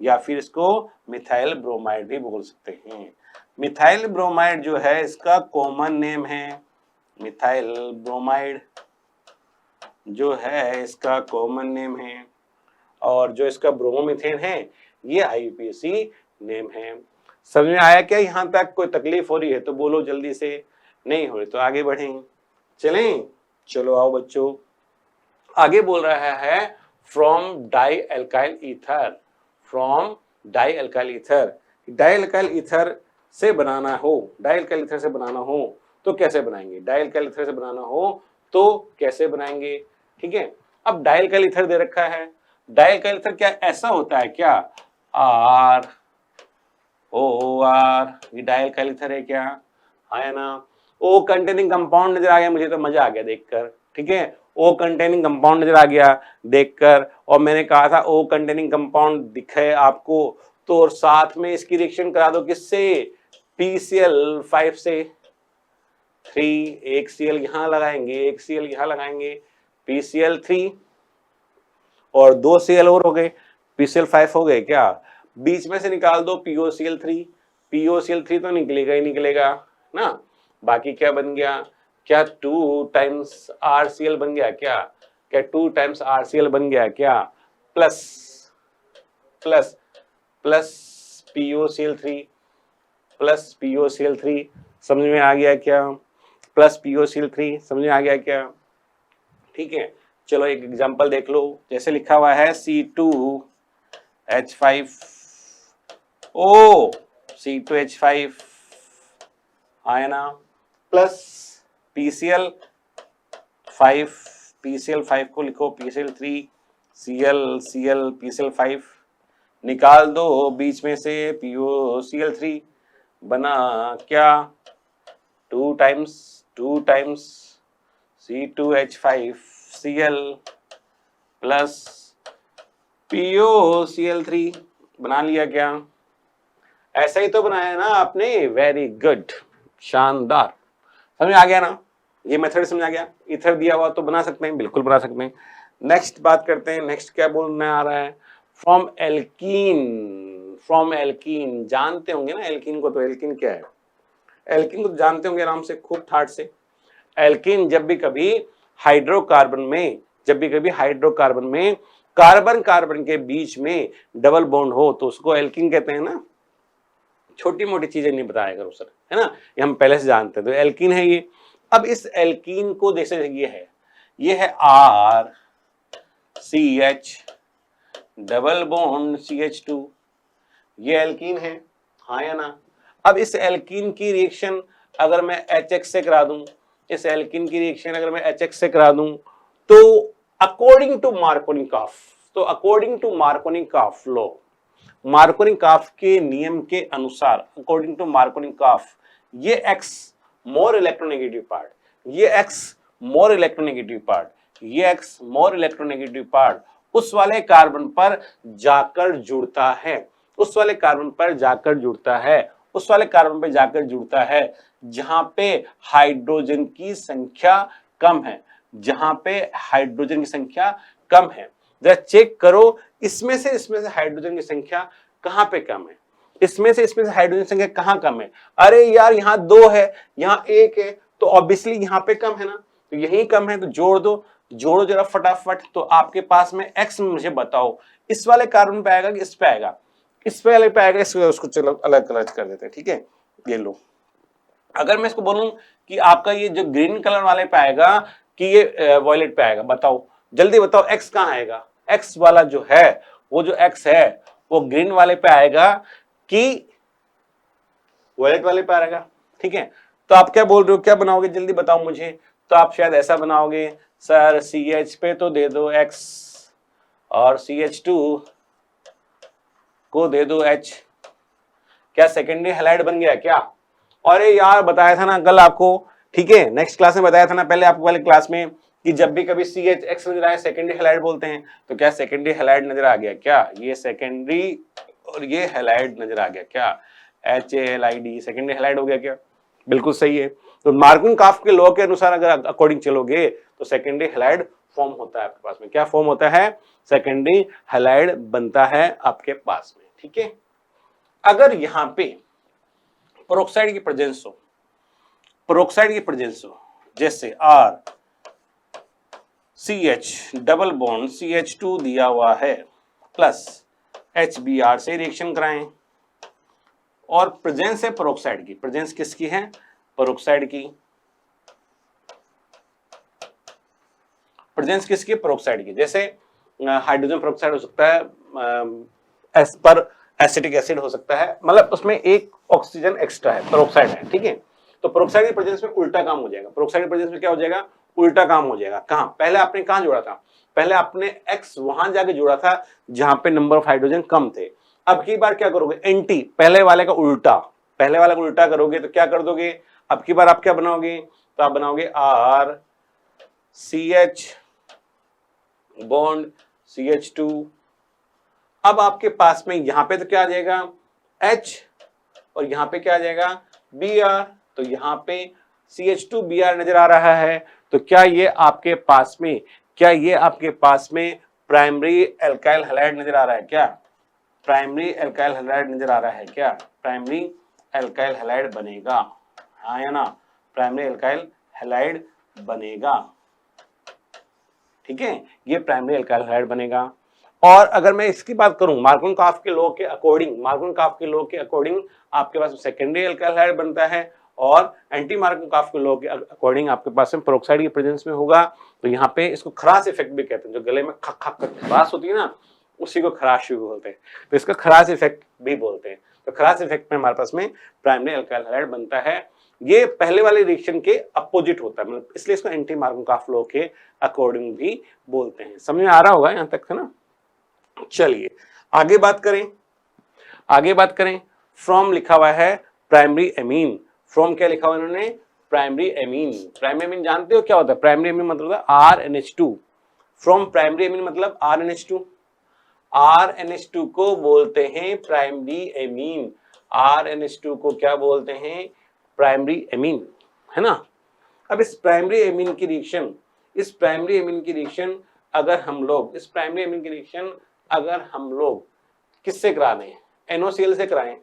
या फिर इसको मिथाइल ब्रोमाइड भी बोल सकते हैं। मिथाइल ब्रोमाइड जो है इसका कॉमन नेम है, मिथाइल ब्रोमाइड जो है इसका कॉमन नेम है, और जो इसका ब्रोमोमिथेन है ये IUPAC नेम है। समझ में आया क्या, यहाँ तक कोई तकलीफ हो रही है तो बोलो जल्दी से, नहीं हो रही तो आगे बढ़ें, चलें, चलो आओ बच्चों, आगे बोल रहा है from dialkyl ether, from dialkyl ether, dialkyl ether से बनाना हो, डाई एल्काइल ईथर से बनाना हो तो कैसे बनाएंगे, डाई एल्काइल ईथर से बनाना हो तो कैसे बनाएंगे, ठीक है। अब डाई एल्काइल ईथर दे रखा है, डाई एल्काइल ईथर क्या ऐसा होता है क्या, ROR, ये डाई एल्काइल ईथर है क्या, है ना। O कंटेनिंग कंपाउंड नजर आ गया, मुझे तो मजा आ गया देखकर, ठीक है, O कंटेनिंग कंपाउंड नजर आ गया देखकर, और मैंने कहा था O कंटेनिंग कंपाउंड दिखे आपको तो और साथ में इसकी रिएक्शन करा दो किससे, PCl5 से, 3, एक Cl यहां लगाएंगे, एक Cl यहां लगाएंगे, PCl3 और 2 Cl और हो गए, PCl5 हो गए क्या, बीच में से निकाल दो POCl3, POCl3 तो निकलेगा ही निकलेगा ना, बाकी क्या बन गया, क्या 2 टाइम्स RCl बन गया क्या, क्या 2 टाइम्स RCl बन गया क्या, plus plus plus POCl3 plus POCl3, समझ में आ गया क्या, प्लस POCl3 समझ में आ गया क्या, ठीक है। चलो एक एग्जांपल देख लो, जैसे लिखा हुआ है C2H5O, C2H5 है ना, प्लस PCl5, PCl5 को लिखो PCl3, Cl PCl5 निकाल दो बीच में से POCl3, बना क्या 2 टाइम्स C2H5Cl प्लस POCl3, बना लिया क्या? ऐसा ही तो बनाया ना आपने, वेरी गुड, शानदार। समझ आ गया ना, ये मेथड समझ आ गया। इथर दिया हुआ तो बना सकते हैं, बिल्कुल बना सकते हैं। नेक्स्ट बात करते हैं, नेक्स्ट क्या बोलना आ रहा है? फ्रॉम एल्कीन, फ्रॉम एल्कीन जानते होंगे ना एल्कीन को, तो एल्कीन क्या है? एल्कीन को जानते होंगे आराम से, खूब ठाट से। एल्कीन जब भी कभी हाइड्रोकार्बन में, जब भी कभी हाइड्रोकार्बन में कार्बन कार्बन के बीच में डबल बॉन्ड हो तो उसको एल्कीन कहते हैं ना। छोटी मोटी चीजें नहीं बताया करो सर, है ना, ये हम पहले से जानते हैं। तो एल्कीन है ये। अब इस एल्कीन को जैसे ये है R C H double bond CH2, ये एल्कीन है, हाँ या ना? अब इस एल्कीन की रिएक्शन अगर मैं HX से करा दूं, इस एल्कीन की रिएक्शन अगर मैं HX से करा दूं, तो अकॉर्डिंग टू मार्कोनिकॉफ, तो according to Markovnikov law, Markovnikov के नियम के अनुसार, अकॉर्डिंग टू मार्कोनिकॉफ, ये X मोर इलेक्ट्रोनेगेटिव पार्ट, ये X मोर इलेक्ट्रोनेगेटिव पार्ट, ये X मोर इलेक्ट्रोनेगेटिव पार्ट उस वाले कार्बन पर जाकर जुड़ता है, उस वाले कार्बन पर जाकर जुड़ता है, उस वाले कार्बन पर जाकर जुड़ता है जहां पे हाइड्रोजन की संख्या कम है, जहां पे हाइड्रोजन की संख्या कम है। जरा चेक करो, इसमें से हाइड्रोजन की संख्या कहां पे कम है, इसमें से हाइड्रोजन संख्या कहां कम है? अरे यार यहाँ 2 है, यहाँ 1 है, तो ऑब्वियसली यहाँ पे कम है ना, तो यही कम है, तो जोड़ दो, जोड़ो जरा फटाफट। तो आपके पास में X मुझे बताओ, इस वाले कार्बन पे आएगा कि इस पे आएगा? इस वाले पे आएगा, इस उसको चलो अलग अलग कर देते हैं, ठीक है। ये लो, अगर मैं इसको बोलूं कि आपका ये जो ग्रीन कलर वाले पे आएगा कि ये वॉयलेट पे आएगा, बताओ जल्दी बताओ, X कहाँ आएगा? X वाला जो है, वो जो X है वो ग्रीन वाले पे आएगा कि वॉयलेट वाले पे आएगा? ठीक है, तो आप क्या बोल रहे हो, क्या बनाओगे जल्दी बताओ मुझे। तो आप शायद ऐसा बनाओगे, सर CH पे तो दे दो X और CH2 को दे दो H। क्या सेकेंडरी हैलाइड बन गया क्या? अरे यार बताया था ना कल आपको, ठीक है, नेक्स्ट क्लास में बताया था ना, पहले आपको वाले क्लास में, कि जब भी कभी CH नजर आए सेकेंडरी हैलाइड बोलते हैं। तो क्या सेकेंडरी हैलाइड नजर आ गया क्या? ये सेकेंडरी और ये हैलाइड नजर आ गया क्या? HALID सेकेंडरी हैलाइड हो गया क्या? बिल्कुल सही है। तो मार्कोनिकॉफ के लॉ के अनुसार अगर अकॉर्डिंग चलोगे तो सेकेंडरी हैलाइड फॉर्म होता है आपके पास में। क्या फॉर्म होता है? सेकेंडरी हैलाइड बनता है आपके पास में, ठीक है। अगर यहां पे पेरोक्साइड की प्रेजेंस हो, पेरोक्साइड की प्रेजेंस हो, जैसे R CH double bond CH2 दिया हुआ है प्लस HBr से रिएक्शन कराएं, और प्रेजेंस है पेरोक्साइड की, प्रेजेंस किसकी है? पेरोक्साइड की, प्रेजेंस किसकी? पेरोक्साइड की। जैसे हाइड्रोजन पेरोक्साइड हो सकता है, एस पर एसिटिक एसिड हो सकता है, मतलब उसमें एक ऑक्सीजन एक्स्ट्रा है, पेरोक्साइड है, ठीक है। तो पेरोक्साइड की प्रेजेंस में उल्टा काम हो जाएगा, पेरोक्साइड की प्रेजेंस में क्या हो जाएगा? उल्टा काम हो जाएगा। कहां? पहले आपने कहां जोड़ा था? पहले आपने X वहां जाके जोड़ा था जहां पे नंबर ऑफ हाइड्रोजन कम थे। अब की बार क्या करोगे? एंटी, पहले वाले का उल्टा, पहले वाले का उल्टा करोगे तो क्या कर दोगे? अब की बार आप क्या बनाओगे? तो आप बनाओगे R CH बॉन्ड CH2। अब आपके पास में यहां पे तो क्या आ जाएगा? H, और यहां पे क्या आ जाएगा? Br। तो यहां पे CH2Br नजर आ रहा है। तो क्या ये आपके पास में, क्या ये आपके पास में प्राइमरी एल्काइल हैलाइड नजर आ रहा है क्या? प्राइमरी एल्काइल हैलाइड नजर आ रहा है क्या? प्राइमरी एल्काइल हैलाइड बनेगा, हाँ या ना? प्राइमरी एल्काइल हैलाइड बनेगा, ठीक है, ये प्राइमरी एल्काइल हैलाइड बनेगा। और अगर मैं इसकी बात करूं मार्कोनिकॉफ के लॉ के अकॉर्डिंग, मार्कोनिकॉफ के लॉ के अकॉर्डिंग आपके पास सेकेंडरी एल्काइल हैलाइड बनता है, और एंटी मार्कोनिकॉफ के लॉ के अकॉर्डिंग आपके पास में पेरोक्साइड की प्रेजेंस में होगा। तो यहाँ पे इसको खराश इफेक्ट भी कहते हैं, जो गले में खक खक खराश होती है ना, उसी को खराश भी बोलते हैं, तो इसका खराश इफेक्ट भी बोलते हैं। तो खराश इफेक्ट में हमारे पास में प्राइमरी एल्काइल हैलाइड बनता है। ये पहले वाले रिएक्शन के अपोजिट होता है, मतलब इसलिए इसको एंटी मार्कोनिकॉफ लॉ के अकॉर्डिंग भी बोलते हैं। समझ में आ रहा होगा यहाँ तक, है ना? चलिए आगे बात करें, आगे बात करें। फ्रॉम लिखा हुआ है प्राइमरी एमीन, फ्रॉम क्या लिखा हुआ है इन्होंने? Primary amine. प्राइमरी एमीन जानते हो क्या होता है? प्राइमरी एमीन मतलब RNH2। फ्रॉम प्राइमरी एमीन मतलब RNH2। RNH2 को बोलते हैं प्राइमरी एमीन। RNH2 को क्या बोलते हैं? प्राइमरी एमीन, है ना। अब इस प्राइमरी एमीन की रिएक्शन, अगर हम लोग किससे करा दें? NOCl से कराएं,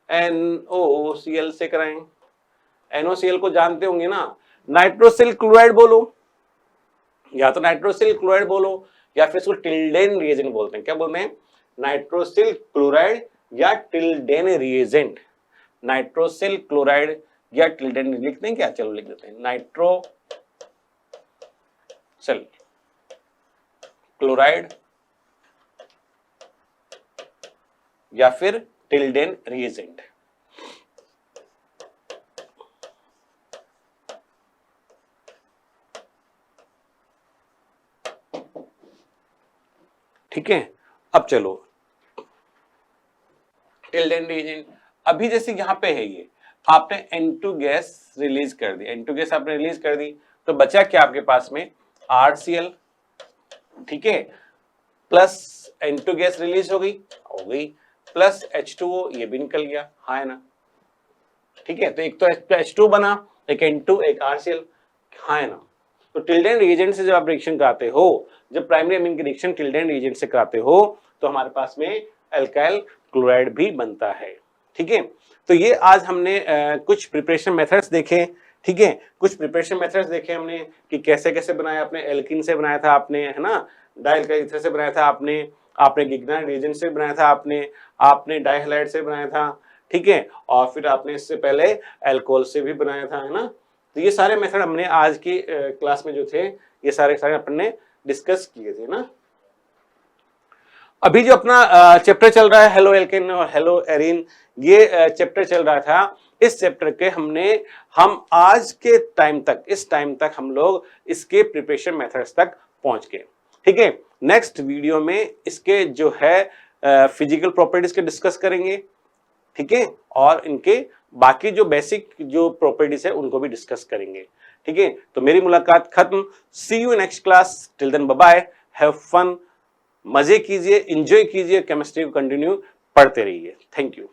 NOCl से कराएं। NOCl को जानते होंगे ना, नाइट्रोसिल क्लोराइड बोलो, या तो नाइट्रोसिल क्लोराइड बोलो या फिर इसको टिल्डेन रिएजेंट बोलते हैं। क्या बोलते हैं? नाइट्रोसिल क्लोराइड या टिल्डेन रिएजेंट। नाइट्रोसिल क्लोराइड या टिल्डेन, लिखते हैं क्या? चलो लिख देते हैं, नाइट्रोसिल क्लोराइड या फिर टिल्डेन रिएजेंट। ठीक है, अब चलो टिल्डेन रिएजेंट। अभी जैसे यहां पे है ये, आपने N2 गैस रिलीज कर दी, N2 गैस आपने रिलीज कर दी, तो बचा क्या आपके पास में? RCl, ठीक है, प्लस N2 गैस रिलीज हो गई, प्लस H2O, ये भी निकल गया, हाँ है ना। ठीक है, तो एक तो H2 बना, एक N2, एक RCl, हाँ है ना। तो टिल्डेन रिएजेंट से जब आप रिएक्शन कराते हो, जब प्राइमरी एमीन की रिएक्शन टिल्डेन रिएजेंट से कराते हो, तो हमारे पास में अल्काइल क्लोराइड भी बनता है। ठीक है, तो ये आज हमने कुछ प्रिपरेशन मेथड्स देखे। ठीक है, कुछ प्रिपरेशन मेथड्स देखे हमने कि कैसे कैसे बनाया। आपने एल्किन से बनाया था आपने, है ना, डाइल्काइल ईथर से बनाया था आपने गिग्नाइट रिएजेंट से बनाया था आपने डाइहैलाइड से बनाया था। ठीक है, और फिर आपने इससे पहले अल्कोहल से भी बनाया था, है ना। तो ये सारे मेथड हमने आज की क्लास में जो थे, ये सारे अपन ने डिस्कस किए थे ना। अभी जो अपना चैप्टर चल रहा है हेलो एल्केन और हेलो एरीन, ये चैप्टर चल रहा था। इस चैप्टर के हम आज के टाइम तक, इस टाइम तक हम लोग इसके प्रिपरेशन मेथड्स तक पहुंच गए। ठीक है, नेक्स्ट वीडियो में इसके जो है फिजिकल प्रॉपर्टीज के डिस्कस करेंगे। ठीक है, और इनके बाकी जो बेसिक जो प्रॉपर्टीज है उनको भी डिस्कस करेंगे। ठीक है, तो मेरी मुलाकात खत्म। See you next class, till then bye bye, have fun, मजे कीजिए, एंजॉय कीजिए, केमिस्ट्री को कंटिन्यू पढ़ते रहिए। Thank you.